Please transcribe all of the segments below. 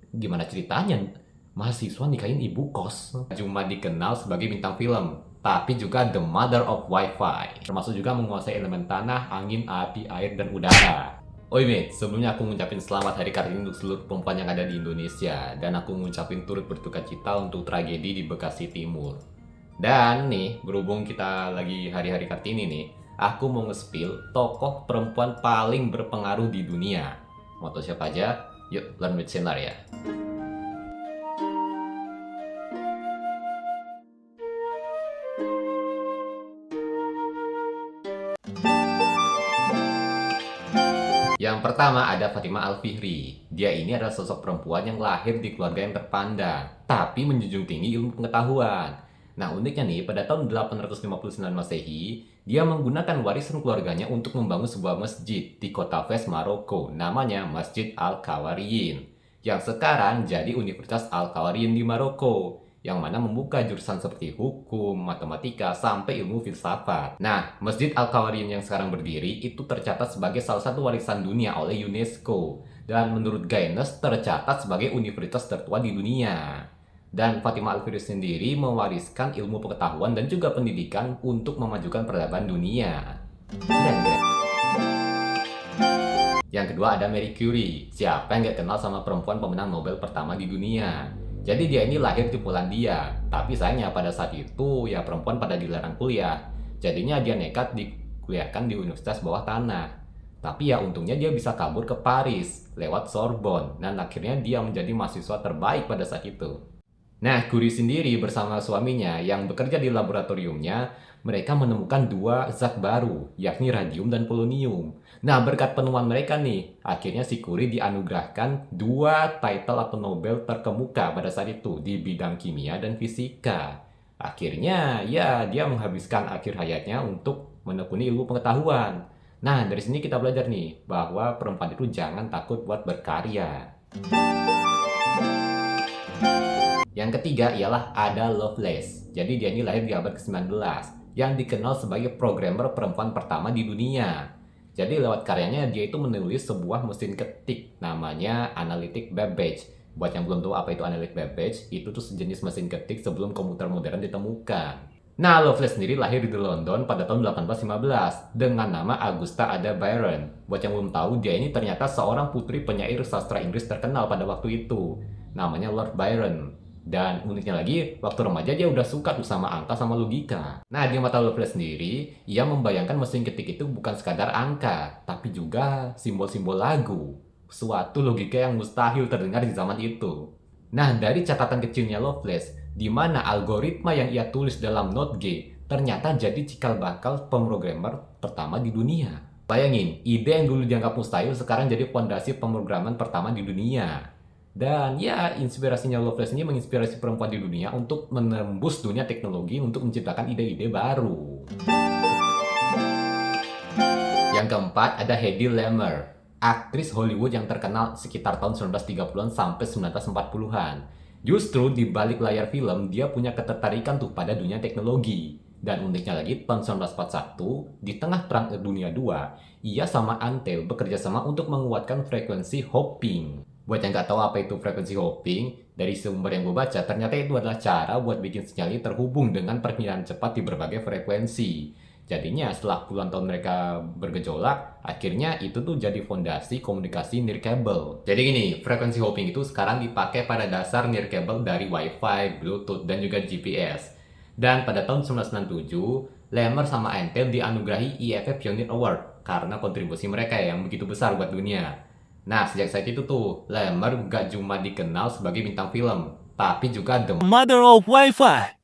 Gimana ceritanya? Mahasiswa nikahin ibu kos. Cuma dikenal sebagai bintang film, tapi juga the mother of Wi-Fi. Termasuk juga menguasai elemen tanah, angin, api, air, dan udara. Oi mate, sebelumnya aku ngucapin selamat Hari Kartini untuk seluruh perempuan yang ada di Indonesia. Dan aku ngucapin turut berduka cita untuk tragedi di Bekasi Timur. Dan nih, berhubung kita lagi hari-hari Kartini nih, aku mau nge-spill tokoh perempuan paling berpengaruh di dunia. Mau tau siapa aja? Yuk, learn with Sinar ya. Yang pertama ada Fatimah Al-Fihri. Dia ini adalah sosok perempuan yang lahir di keluarga yang terpandang, tapi menjunjung tinggi ilmu pengetahuan. Nah uniknya nih, pada tahun 859 Masehi, dia menggunakan warisan keluarganya untuk membangun sebuah masjid di kota Fez, Maroko, namanya Masjid Al-Kawariyin, yang sekarang jadi Universitas Al-Kawariyin di Maroko, yang mana membuka jurusan seperti hukum, matematika, sampai ilmu filsafat. Nah, Masjid Al-Kawariyin yang sekarang berdiri itu tercatat sebagai salah satu warisan dunia oleh UNESCO. Dan menurut Guinness tercatat sebagai universitas tertua di dunia. Dan Fatimah Al-Fihri sendiri mewariskan ilmu pengetahuan dan juga pendidikan untuk memajukan peradaban dunia. Keren, keren. Yang kedua ada Marie Curie. Siapa yang gak kenal sama perempuan pemenang Nobel pertama di dunia? Jadi dia ini lahir di Polandia, tapi sayangnya pada saat itu ya perempuan pada dilarang kuliah. Jadinya dia nekat dikuliahkan di universitas bawah tanah. Tapi ya untungnya dia bisa kabur ke Paris lewat Sorbonne dan akhirnya dia menjadi mahasiswa terbaik pada saat itu. Nah, Curie sendiri bersama suaminya yang bekerja di laboratoriumnya, mereka menemukan dua zat baru, yakni radium dan polonium. Nah, berkat penemuan mereka nih, akhirnya si Curie dianugerahkan dua title atau Nobel terkemuka pada saat itu di bidang kimia dan fisika. Akhirnya, ya dia menghabiskan akhir hayatnya untuk menekuni ilmu pengetahuan. Nah, dari sini kita belajar nih, bahwa perempuan itu jangan takut buat berkarya. Yang ketiga ialah Ada Lovelace. Jadi dia ini lahir di abad ke-19, yang dikenal sebagai programmer perempuan pertama di dunia. Jadi lewat karyanya dia itu menulis sebuah mesin ketik namanya Analytic Babbage. Buat yang belum tahu apa itu Analytic Babbage, itu tuh sejenis mesin ketik sebelum komputer modern ditemukan. Nah, Lovelace sendiri lahir di London pada tahun 1815 dengan nama Augusta Ada Byron. Buat yang belum tahu, dia ini ternyata seorang putri penyair sastra Inggris terkenal pada waktu itu. Namanya Lord Byron. Dan uniknya lagi, waktu remaja dia udah suka tuh sama angka sama logika. Nah, di mata Lovelace sendiri, ia membayangkan mesin ketik itu bukan sekadar angka, tapi juga simbol-simbol lagu. Suatu logika yang mustahil terdengar di zaman itu. Nah, dari catatan kecilnya Lovelace, di mana algoritma yang ia tulis dalam Note G ternyata jadi cikal bakal pemrogramer pertama di dunia. Bayangin, ide yang dulu dianggap mustahil sekarang jadi fondasi pemrograman pertama di dunia. Dan ya, inspirasinya Lovelace ini menginspirasi perempuan di dunia untuk menembus dunia teknologi untuk menciptakan ide-ide baru. Yang keempat ada Hedy Lamarr, aktris Hollywood yang terkenal sekitar tahun 1930-an sampai 1940-an. Justru di balik layar film, dia punya ketertarikan tuh pada dunia teknologi. Dan uniknya lagi, tahun 1941, di tengah Perang Dunia II, ia sama Antel bekerja sama untuk menguatkan frekuensi hopping. Buat yang nggak tahu apa itu frekuensi hopping, dari sumber yang gue baca, ternyata itu adalah cara buat bikin sinyal ini terhubung dengan perpindahan cepat di berbagai frekuensi. Jadinya setelah puluhan tahun mereka bergejolak, akhirnya itu tuh jadi fondasi komunikasi nirkabel. Jadi gini, frekuensi hopping itu sekarang dipakai pada dasar nirkabel dari Wi-Fi, Bluetooth, dan juga GPS. Dan pada tahun 1997, Lamarr sama Antel dianugerahi IFF Pioneer Award karena kontribusi mereka yang begitu besar buat dunia. Nah, sejak saat itu tuh, Lamarr gak cuma dikenal sebagai bintang film, tapi juga the mother of Wi-Fi.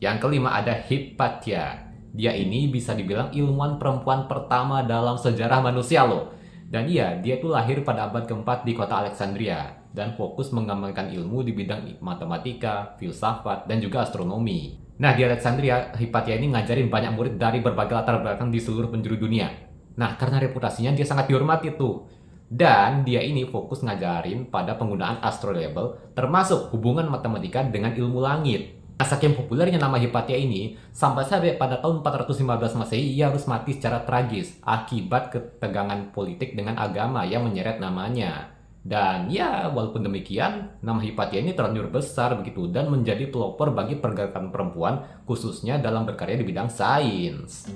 Yang kelima ada Hypatia. Dia ini bisa dibilang ilmuwan perempuan pertama dalam sejarah manusia loh. Dan iya, dia tuh lahir pada abad keempat di kota Alexandria dan fokus mengembangkan ilmu di bidang matematika, filsafat, dan juga astronomi. Nah, di Alexandria, Hypatia ini ngajarin banyak murid dari berbagai latar belakang di seluruh penjuru dunia. Nah, karena reputasinya dia sangat dihormati tuh. Dan dia ini fokus ngajarin pada penggunaan astrolabel, termasuk hubungan matematika dengan ilmu langit. Saking populernya nama Hipatia ini, sampai pada tahun 415 Masehi ia harus mati secara tragis akibat ketegangan politik dengan agama yang menyeret namanya. Dan ya, walaupun demikian, nama Hipatia ini terlanjur besar begitu dan menjadi pelopor bagi pergerakan perempuan khususnya dalam berkarya di bidang sains.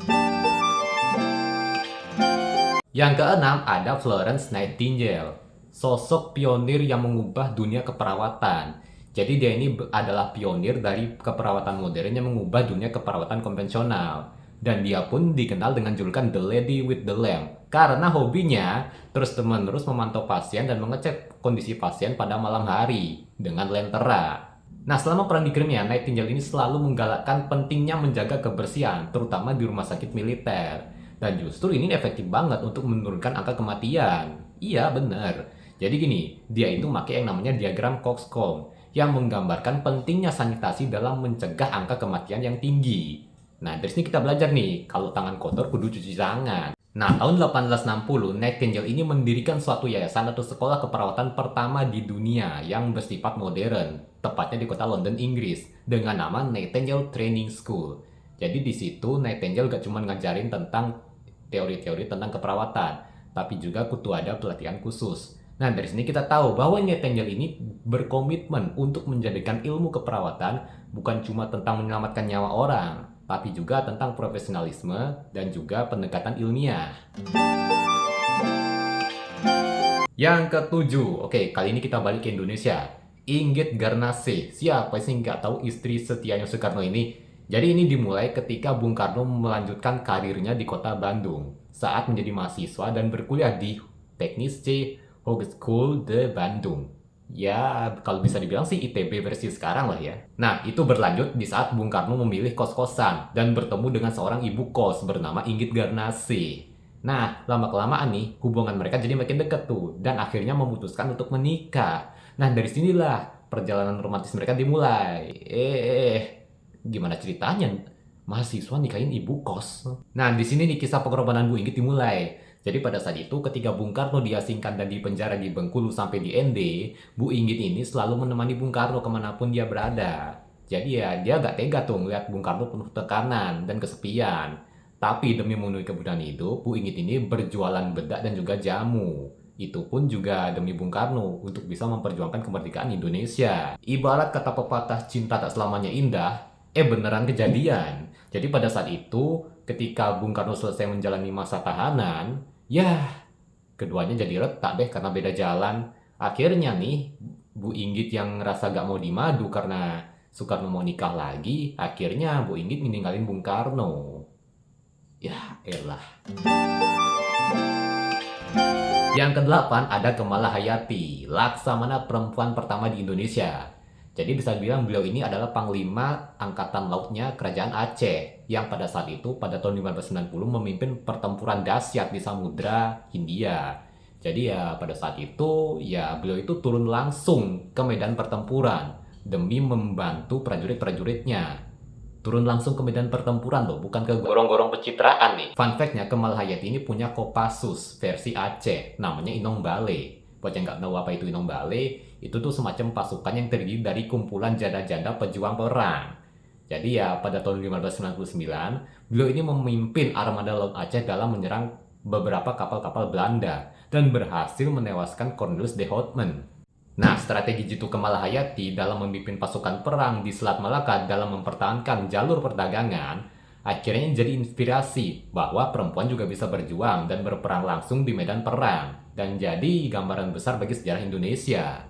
Yang keenam ada Florence Nightingale, sosok pionir yang mengubah dunia keperawatan. Jadi dia ini adalah pionir dari keperawatan modern yang mengubah dunia keperawatan konvensional. Dan dia pun dikenal dengan julukan The Lady with the Lamp karena hobinya terus-menerus memantau pasien dan mengecek kondisi pasien pada malam hari dengan lentera. Nah, selama perang di Crimea, Nightingale ini selalu menggalakkan pentingnya menjaga kebersihan, terutama di rumah sakit militer. Dan justru ini efektif banget untuk menurunkan angka kematian. Iya, bener. Jadi gini, dia itu pakai yang namanya diagram Cox-Combe yang menggambarkan pentingnya sanitasi dalam mencegah angka kematian yang tinggi. Nah, dari sini kita belajar nih, kalau tangan kotor kudu cuci tangan. Nah, tahun 1860, Nightingale ini mendirikan suatu yayasan atau sekolah keperawatan pertama di dunia yang bersifat modern, tepatnya di kota London, Inggris, dengan nama Nightingale Training School. Jadi di situ Nightingale gak cuma ngajarin tentang teori-teori tentang keperawatan, tapi juga kudu ada pelatihan khusus. Nah, dari sini kita tahu bahwa Nightingale ini berkomitmen untuk menjadikan ilmu keperawatan bukan cuma tentang menyelamatkan nyawa orang, tapi juga tentang profesionalisme dan juga pendekatan ilmiah. Yang ketujuh, oke, kali ini kita balik ke Indonesia. Inggit Garnasih, siapa sih nggak tahu istri setianya Soekarno ini? Jadi ini dimulai ketika Bung Karno melanjutkan karirnya di kota Bandung saat menjadi mahasiswa dan berkuliah di Teknis C Hogeschool de Bandung. Ya, kalau bisa dibilang sih ITB versi sekarang lah ya. Nah, itu berlanjut di saat Bung Karno memilih kos-kosan dan bertemu dengan seorang ibu kos bernama Inggit Garnasih. Nah, lama-kelamaan nih, hubungan mereka jadi makin dekat tuh, dan akhirnya memutuskan untuk menikah. Nah, dari sinilah perjalanan romantis mereka dimulai. Gimana ceritanya? Mahasiswa nikahin ibu kos. Nah, di sini nih kisah pengorbanan Bu Inggit dimulai. Jadi pada saat itu ketika Bung Karno diasingkan dan dipenjara di Bengkulu sampai di ND, Bu Inggit ini selalu menemani Bung Karno kemanapun dia berada. Jadi ya dia gak tega tuh ngeliat Bung Karno penuh tekanan dan kesepian. Tapi demi memenuhi kebutuhan hidup, Bu Inggit ini berjualan bedak dan juga jamu. Itu pun juga demi Bung Karno untuk bisa memperjuangkan kemerdekaan Indonesia. Ibarat kata pepatah cinta tak selamanya indah, beneran kejadian. Jadi pada saat itu ketika Bung Karno selesai menjalani masa tahanan, ya, keduanya jadi retak deh karena beda jalan. Akhirnya nih, Bu Inggit yang ngerasa gak mau dimadu karena Soekarno mau nikah lagi, akhirnya Bu Inggit ninggalin Bung Karno. Ya, elah. Yang kedelapan ada Kemala Hayati, Laksamana perempuan pertama di Indonesia. Jadi bisa dibilang beliau ini adalah Panglima Angkatan Lautnya Kerajaan Aceh yang pada saat itu pada tahun 1590 memimpin pertempuran dahsyat di Samudra Hindia. Jadi ya pada saat itu ya beliau itu turun langsung ke medan pertempuran demi membantu prajurit-prajuritnya. Turun langsung ke medan pertempuran loh, bukan ke gorong-gorong pencitraan nih. Fun fact-nya, Kemala Hayati ini punya Kopassus versi Aceh, namanya Inong Bale. Buat yang nggak tahu apa itu Inong Bale, itu tuh semacam pasukan yang terdiri dari kumpulan janda-janda pejuang perang. Jadi ya pada tahun 1599, beliau ini memimpin armada Laut Aceh dalam menyerang beberapa kapal-kapal Belanda dan berhasil menewaskan Cornelius de Houtman. Nah, strategi jitu Kemala Hayati dalam memimpin pasukan perang di Selat Malaka dalam mempertahankan jalur perdagangan akhirnya jadi inspirasi bahwa perempuan juga bisa berjuang dan berperang langsung di medan perang dan jadi gambaran besar bagi sejarah Indonesia.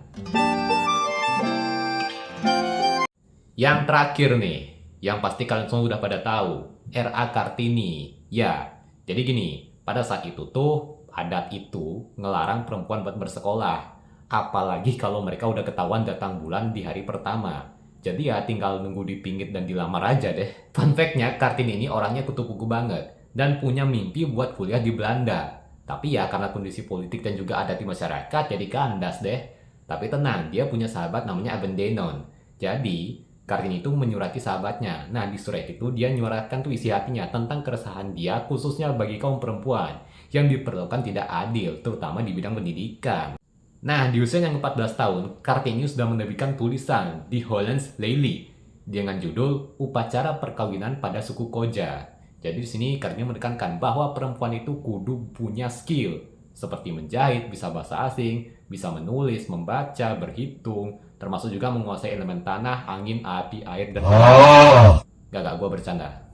Yang terakhir nih, yang pasti kalian semua udah pada tahu, R.A. Kartini. Ya, jadi gini, pada saat itu tuh adat itu ngelarang perempuan buat bersekolah. Apalagi kalau mereka udah ketahuan datang bulan di hari pertama. Jadi ya tinggal nunggu dipingit dan dilamar aja deh. Fun fact-nya, Kartini ini orangnya kutu-kuku banget. Dan punya mimpi buat kuliah di Belanda. Tapi ya karena kondisi politik dan juga adat di masyarakat jadi kandas deh. Tapi tenang, dia punya sahabat namanya Aben Denon. Jadi, Kartini itu menyurati sahabatnya. Nah, di surat itu dia nyuratkan tuh isi hatinya tentang keresahan dia khususnya bagi kaum perempuan yang diperlakukan tidak adil, terutama di bidang pendidikan. Nah, di usia yang 14 tahun, Kartini sudah menerbitkan tulisan The Hollands Lily dengan judul Upacara Perkawinan pada Suku Koja. Jadi di sini Kartini menekankan bahwa perempuan itu kudu punya skill seperti menjahit, bisa bahasa asing, bisa menulis, membaca, berhitung, termasuk juga menguasai elemen tanah, angin, api, air, dan udara. Gak, gue bercanda.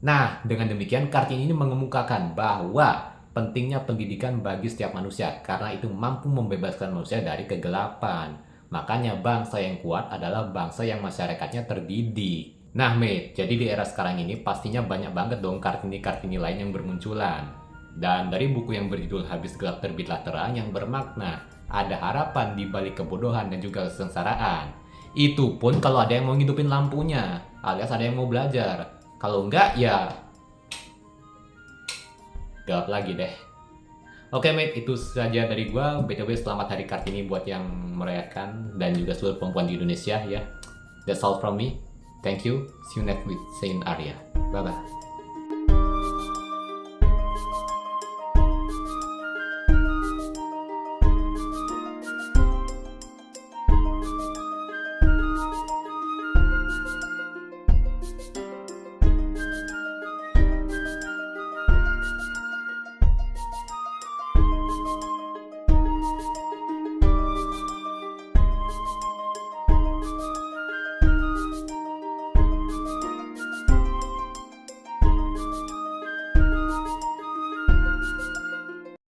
Nah, dengan demikian Kartini ini mengemukakan bahwa pentingnya pendidikan bagi setiap manusia karena itu mampu membebaskan manusia dari kegelapan. Makanya bangsa yang kuat adalah bangsa yang masyarakatnya terdidik. Nah, mate, jadi di era sekarang ini pastinya banyak banget dong Kartini-Kartini lain yang bermunculan. Dan dari buku yang berjudul Habis Gelap Terbitlah Terang yang bermakna ada harapan di balik kebodohan dan juga kesengsaraan. Itu pun kalau ada yang mau ngidupin lampunya, alias ada yang mau belajar. Kalau enggak, ya gelap lagi deh. Oke mate, itu saja dari gua. BTW selamat Hari Kartini buat yang merayakan dan juga seluruh perempuan di Indonesia ya. That's all from me. Thank you. See you next with Saint Arya. Bye bye.